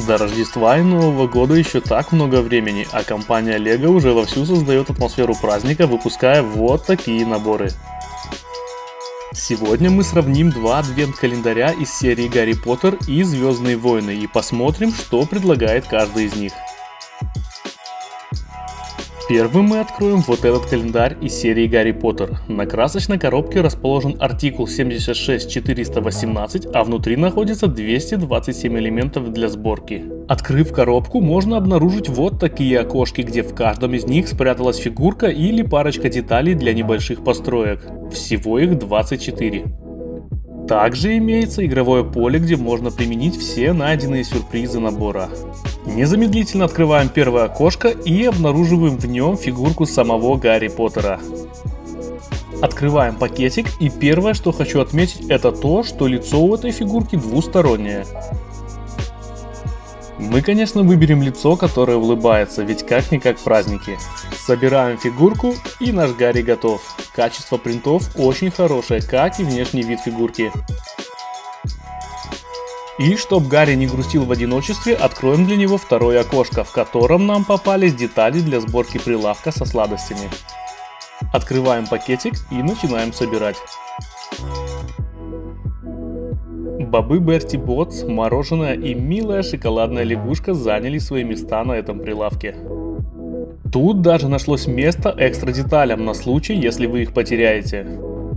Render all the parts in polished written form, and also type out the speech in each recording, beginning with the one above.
До Рождества и Нового года еще так много времени, а компания LEGO уже вовсю создает атмосферу праздника, выпуская вот такие наборы. Сегодня мы сравним два адвент-календаря из серии Гарри Поттер и Звездные войны и посмотрим, что предлагает каждый из них. Первым мы откроем вот этот календарь из серии Гарри Поттер. На красочной коробке расположен артикул 76418, а внутри находится 227 элементов для сборки. Открыв коробку, можно обнаружить вот такие окошки, где в каждом из них спряталась фигурка или парочка деталей для небольших построек. Всего их 24. Также имеется игровое поле, где можно применить все найденные сюрпризы набора. Незамедлительно открываем первое окошко и обнаруживаем в нем фигурку самого Гарри Поттера. Открываем пакетик, и первое, что хочу отметить, это то, что лицо у этой фигурки двустороннее. Мы, конечно, выберем лицо, которое улыбается, ведь как-никак праздники. Собираем фигурку, и наш Гарри готов. Качество принтов очень хорошее, как и внешний вид фигурки. И чтоб Гарри не грустил в одиночестве, откроем для него второе окошко, в котором нам попались детали для сборки прилавка со сладостями. Открываем пакетик и начинаем собирать. Бобы Берти Ботс, мороженое и милая шоколадная лягушка заняли свои места на этом прилавке. Тут даже нашлось место экстра деталям на случай, если вы их потеряете.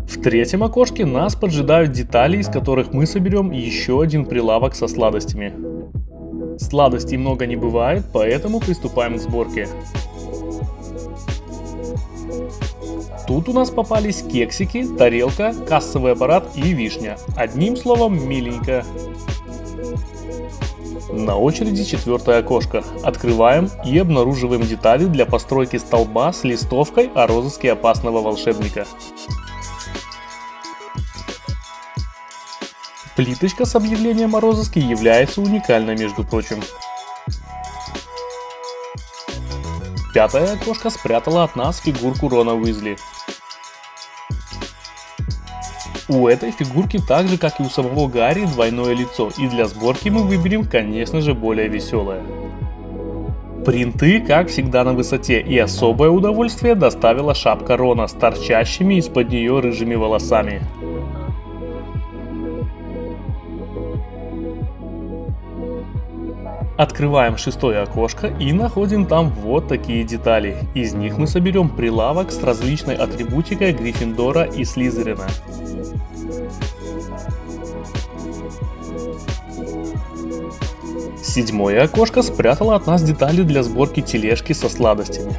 В третьем окошке нас поджидают детали, из которых мы соберем еще один прилавок со сладостями. Сладостей много не бывает, поэтому приступаем к сборке. Тут у нас попались кексики, тарелка, кассовый аппарат и вишня. Одним словом, миленько. На очереди четвертое окошко. Открываем и обнаруживаем детали для постройки столба с листовкой о розыске опасного волшебника. Плиточка с объявлением о розыске является уникальной, между прочим. Пятое окошко спрятало от нас фигурку Рона Уизли. У этой фигурки, так же как и у самого Гарри, двойное лицо, и для сборки мы выберем, конечно же, более веселое. Принты, как всегда, на высоте, и особое удовольствие доставила шапка Рона с торчащими из-под нее рыжими волосами. Открываем шестое окошко и находим там вот такие детали. Из них мы соберем прилавок с различной атрибутикой Гриффиндора и Слизерина. Седьмое окошко спрятало от нас детали для сборки тележки со сладостями.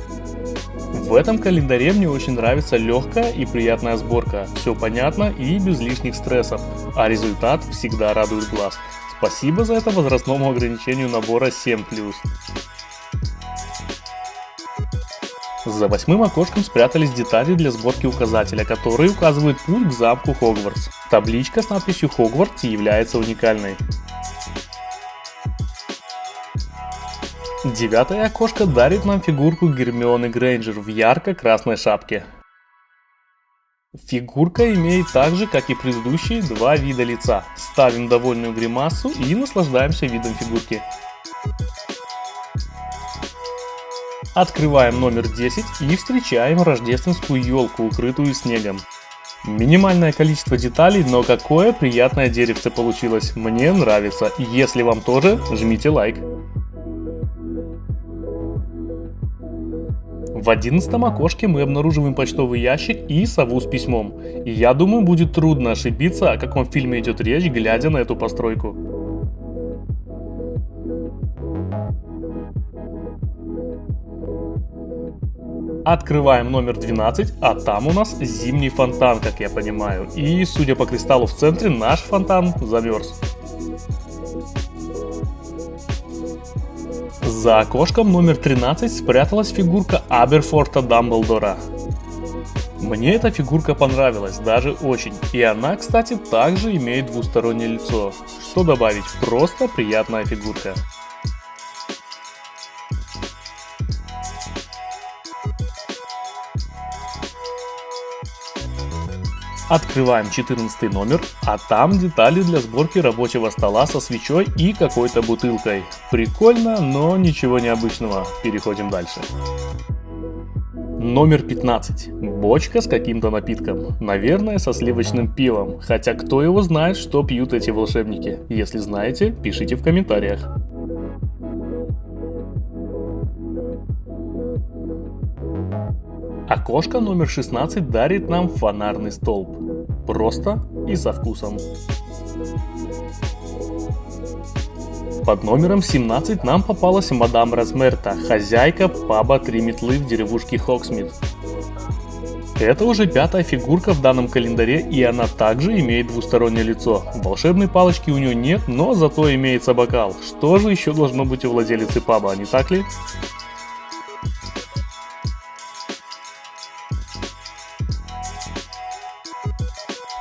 В этом календаре мне очень нравится легкая и приятная сборка. Все понятно и без лишних стрессов, а результат всегда радует глаз. Спасибо за это возрастному ограничению набора 7+. За восьмым окошком спрятались детали для сборки указателя, которые указывают путь к замку Хогвартс. Табличка с надписью Хогвартс является уникальной. Девятое окошко дарит нам фигурку Гермионы Грейнджер в ярко-красной шапке. Фигурка имеет так же, как и предыдущие, два вида лица. Ставим довольную гримасу и наслаждаемся видом фигурки. Открываем номер 10 и встречаем рождественскую елку, укрытую снегом. Минимальное количество деталей, но какое приятное деревце получилось. Мне нравится. Если вам тоже, жмите лайк. В 11 окошке мы обнаруживаем почтовый ящик и сову с письмом. И я думаю, будет трудно ошибиться, о каком фильме идет речь, глядя на эту постройку. Открываем номер 12, а там у нас зимний фонтан, как я понимаю. И, судя по кристаллу в центре, наш фонтан замерз. За окошком номер 13 спряталась фигурка Аберфорта Дамблдора. Мне эта фигурка понравилась, даже очень. И она, кстати, также имеет двустороннее лицо. Что добавить, просто приятная фигурка. Открываем 14 номер, а там детали для сборки рабочего стола со свечой и какой-то бутылкой. Прикольно, но ничего необычного. Переходим дальше. Номер 15. Бочка с каким-то напитком. Наверное, со сливочным пивом. Хотя кто его знает, что пьют эти волшебники. Если знаете, пишите в комментариях. Окошко номер 16 дарит нам фонарный столб. Просто и со вкусом. Под номером 17 нам попалась мадам Размерта, хозяйка паба «Три метлы» в деревушке Хоксмит. Это уже 5-я фигурка в данном календаре, и она также имеет двустороннее лицо. Волшебной палочки у нее нет, но зато имеется бокал. Что же еще должно быть у владелицы паба, не так ли?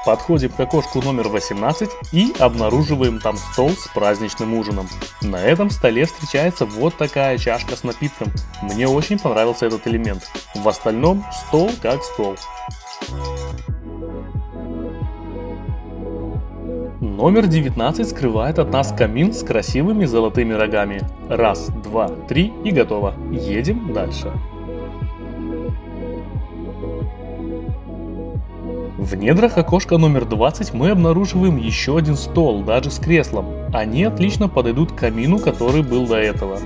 Подходим к окошку номер 18 и обнаруживаем там стол с праздничным ужином. На этом столе встречается вот такая чашка с напитком. Мне очень понравился этот элемент. В остальном стол как стол. Номер 19 скрывает от нас камин с красивыми золотыми рогами. Раз, два, три и готово. Едем дальше. В недрах окошка номер 20 мы обнаруживаем еще один стол, даже с креслом. Они отлично подойдут к камину, который был до этого.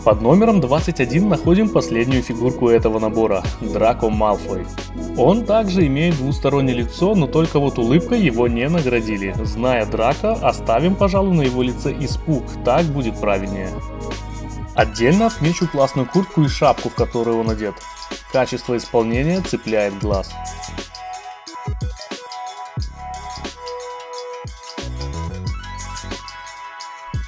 Под номером 21 находим последнюю фигурку этого набора – Драко Малфой. Он также имеет двустороннее лицо, но только вот улыбкой его не наградили. Зная Драко, оставим, пожалуй, на его лице испуг, так будет правильнее. Отдельно отмечу классную куртку и шапку, в которую он одет. Качество исполнения цепляет глаз.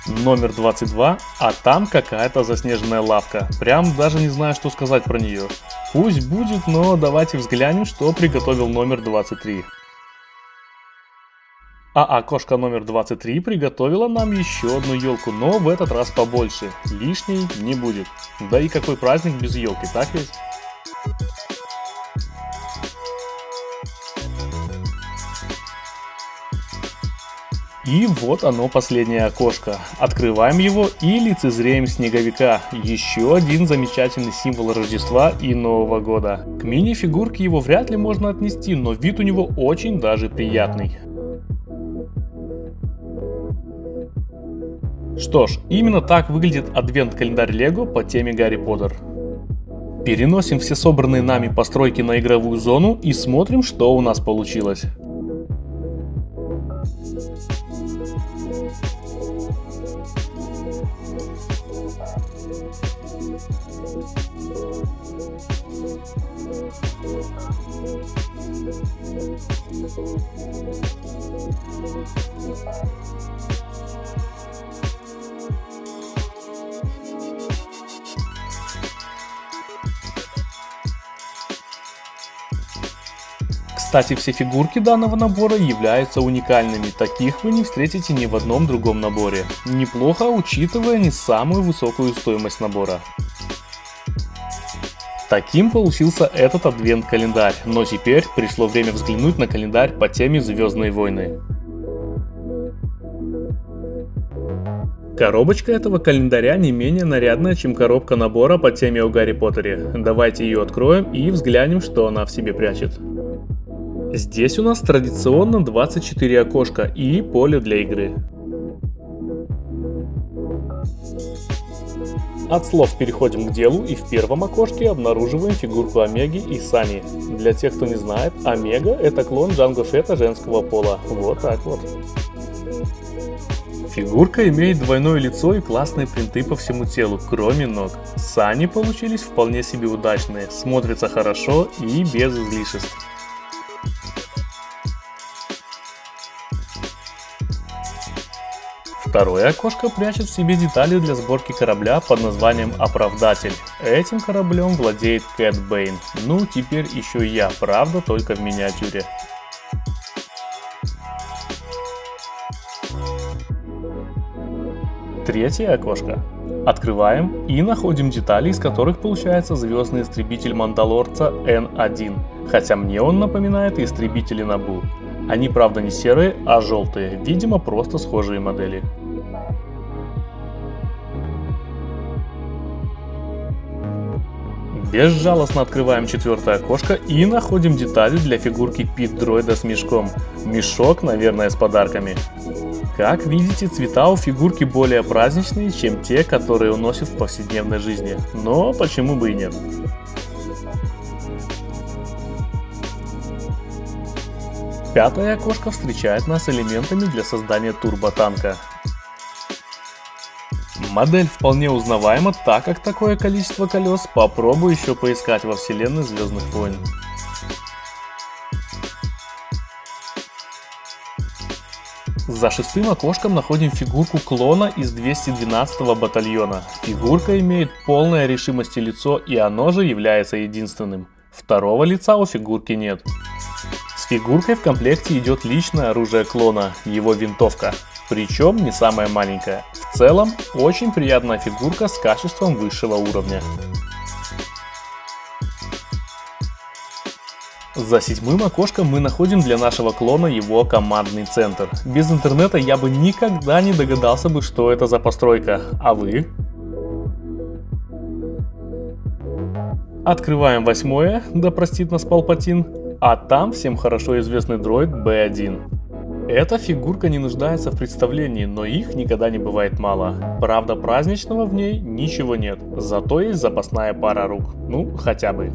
Номер 22, а там какая-то заснеженная лавка. Прям даже не знаю, что сказать про нее. Пусть будет, но давайте взглянем, что приготовил номер 23. А окошко номер 23 приготовила нам еще одну елку, но в этот раз побольше. Лишней не будет. Да и какой праздник без елки, так ведь? И вот оно, последнее окошко. Открываем его и лицезреем снеговика. Еще один замечательный символ Рождества и Нового года. К мини-фигурке его вряд ли можно отнести, но вид у него очень даже приятный. Что ж, именно так выглядит адвент-календарь Лего по теме Гарри Поттер. Переносим все собранные нами постройки на игровую зону и смотрим, что у нас получилось. Кстати, все фигурки данного набора являются уникальными, таких вы не встретите ни в одном другом наборе. Неплохо, учитывая не самую высокую стоимость набора. Таким получился этот адвент-календарь, но теперь пришло время взглянуть на календарь по теме «Звездные войны». Коробочка этого календаря не менее нарядная, чем коробка набора по теме о Гарри Поттере. Давайте ее откроем и взглянем, что она в себе прячет. Здесь у нас традиционно 24 окошка и поле для игры. От слов переходим к делу и в первом окошке обнаруживаем фигурку Омеги и Сани. Для тех, кто не знает, Омега — это клон Джанго Фетта женского пола. Вот так вот. Фигурка имеет двойное лицо и классные принты по всему телу, кроме ног. Сани получились вполне себе удачные, смотрятся хорошо и без излишеств. Второе окошко прячет в себе детали для сборки корабля под названием Оправдатель. Этим кораблем владеет Кэт Бэйн. Ну, теперь еще и я, правда, только в миниатюре. Третье окошко. Открываем и находим детали, из которых получается звездный истребитель Мандалорца N1, хотя мне он напоминает истребители Набу. Они, правда, не серые, а желтые, видимо, просто схожие модели. Безжалостно открываем четвертое окошко и находим детали для фигурки Пит-дроида с мешком. Мешок, наверное, с подарками. Как видите, цвета у фигурки более праздничные, чем те, которые он носит в повседневной жизни. Но почему бы и нет? Пятое окошко встречает нас элементами для создания турботанка. Модель вполне узнаваема, так как такое количество колес попробую еще поискать во вселенной Звездных войн. За шестым окошком находим фигурку клона из 212-го батальона. Фигурка имеет полное решимости лицо, и оно же является единственным. Второго лица у фигурки нет. С фигуркой в комплекте идет личное оружие клона, его винтовка. Причем не самая маленькая. В целом, очень приятная фигурка с качеством высшего уровня. За седьмым окошком мы находим для нашего клона его командный центр. Без интернета я бы никогда не догадался бы, что это за постройка. А вы? Открываем восьмое, да простит нас Палпатин. А там всем хорошо известный дроид B1. Эта фигурка не нуждается в представлении, но их никогда не бывает мало. Правда, праздничного в ней ничего нет, зато есть запасная пара рук. Ну, хотя бы.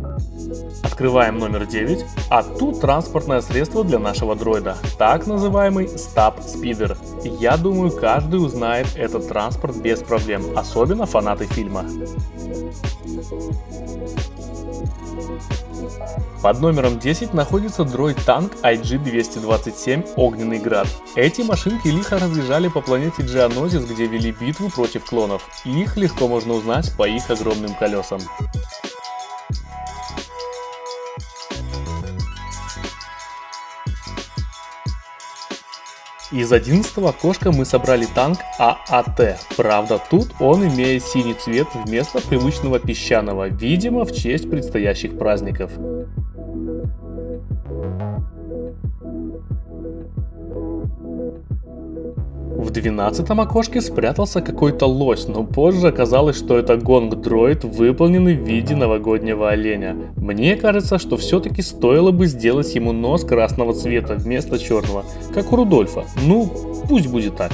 Открываем номер 9, а тут транспортное средство для нашего дроида, так называемый Stub Speeder. Я думаю, каждый узнает этот транспорт без проблем, особенно фанаты фильма. Под номером 10 находится дроид-танк IG-227 Огненный Град. Эти машинки лихо разъезжали по планете Geonosis, где вели битву против клонов. Их легко можно узнать по их огромным колесам. Из 11-го окошка мы собрали танк ААТ, правда тут он имеет синий цвет вместо привычного песчаного, видимо в честь предстоящих праздников. В 12-м окошке спрятался какой-то лось, но позже оказалось, что это гонг-дроид, выполненный в виде новогоднего оленя. Мне кажется, что все-таки стоило бы сделать ему нос красного цвета вместо черного, как у Рудольфа. Ну, пусть будет так.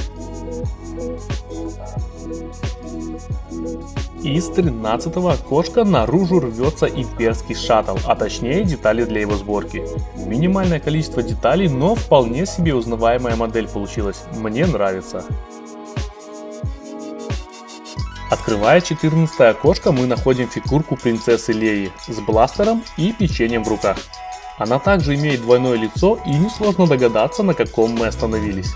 Из 13-го окошка наружу рвется имперский шаттл, а точнее детали для его сборки. Минимальное количество деталей, но вполне себе узнаваемая модель получилась. Мне нравится. Открывая 14-е окошко, мы находим фигурку принцессы Леи с бластером и печеньем в руках. Она также имеет двойное лицо, и несложно догадаться, на каком мы остановились.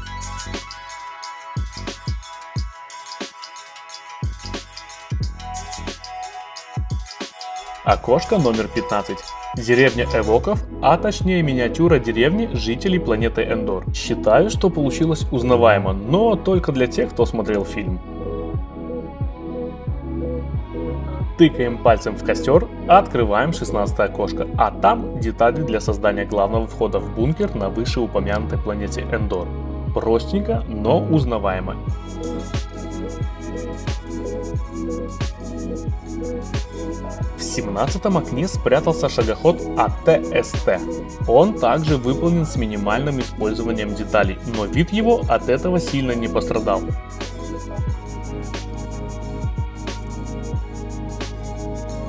Окошко номер 15. Деревня Эвоков, а точнее миниатюра деревни жителей планеты Эндор. Считаю, что получилось узнаваемо, но только для тех, кто смотрел фильм. Тыкаем пальцем в костер, открываем 16 окошко, а там детали для создания главного входа в бункер на вышеупомянутой планете Эндор. Простенько, но узнаваемо. В 17-м окне спрятался шагоход АТСТ. Он также выполнен с минимальным использованием деталей, но вид его от этого сильно не пострадал.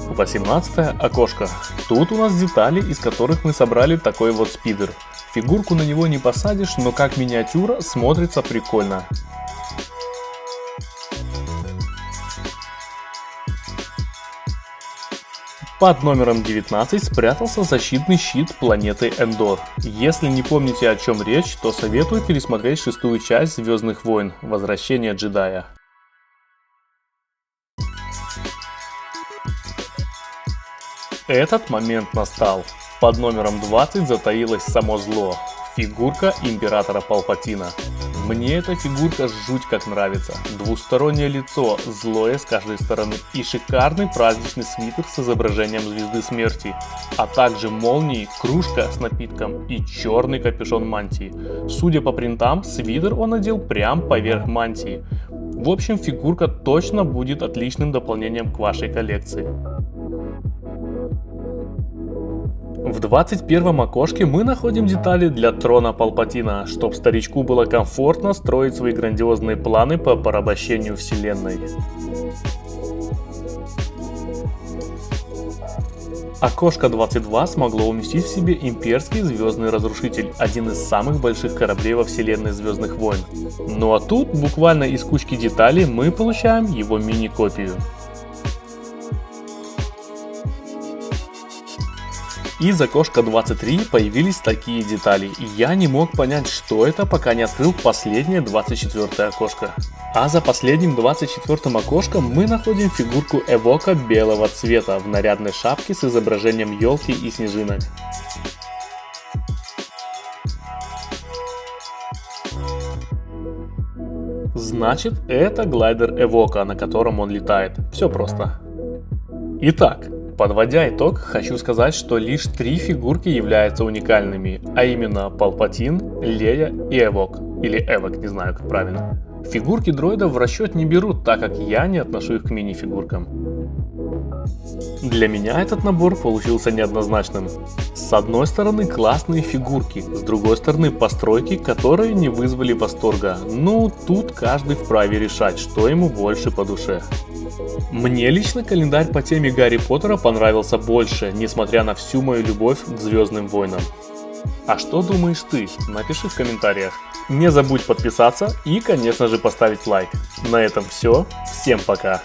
В 18-е окошко. Тут у нас детали, из которых мы собрали такой вот спидер. Фигурку на него не посадишь, но как миниатюра смотрится прикольно. Под номером 19 спрятался защитный щит планеты Эндор. Если не помните, о чем речь, то советую пересмотреть шестую часть Звездных войн «Возвращение джедая». Этот момент настал. Под номером 20 затаилось само зло. Фигурка императора Палпатина. Мне эта фигурка жуть как нравится. Двустороннее лицо, злое с каждой стороны и шикарный праздничный свитер с изображением звезды смерти, а также молнии, кружка с напитком и черный капюшон мантии. Судя по принтам, свитер он надел прям поверх мантии. В общем, фигурка точно будет отличным дополнением к вашей коллекции. В 21 окошке мы находим детали для трона Палпатина, чтобы старичку было комфортно строить свои грандиозные планы по порабощению вселенной. Окошко 22 смогло уместить в себе имперский звездный разрушитель, один из самых больших кораблей во вселенной Звездных войн. Ну а тут, буквально из кучки деталей, мы получаем его мини-копию. Из окошка 23 появились такие детали, и я не мог понять, что это, пока не открыл последнее 24 окошко. А за последним 24 окошком мы находим фигурку Эвока белого цвета в нарядной шапке с изображением елки и снежинок. Значит, это глайдер Эвока, на котором он летает. Все просто. Итак, подводя итог, хочу сказать, что лишь 3 фигурки являются уникальными, а именно Палпатин, Лея и Эвок, или Эвок, не знаю как правильно. Фигурки дроидов в расчет не берут, так как я не отношу их к мини-фигуркам. Для меня этот набор получился неоднозначным. С одной стороны классные фигурки, с другой стороны постройки, которые не вызвали восторга. Ну, тут каждый вправе решать, что ему больше по душе. Мне лично календарь по теме Гарри Поттера понравился больше, несмотря на всю мою любовь к Звездным войнам. А что думаешь ты? Напиши в комментариях. Не забудь подписаться и, конечно же, поставить лайк. На этом все. Всем пока.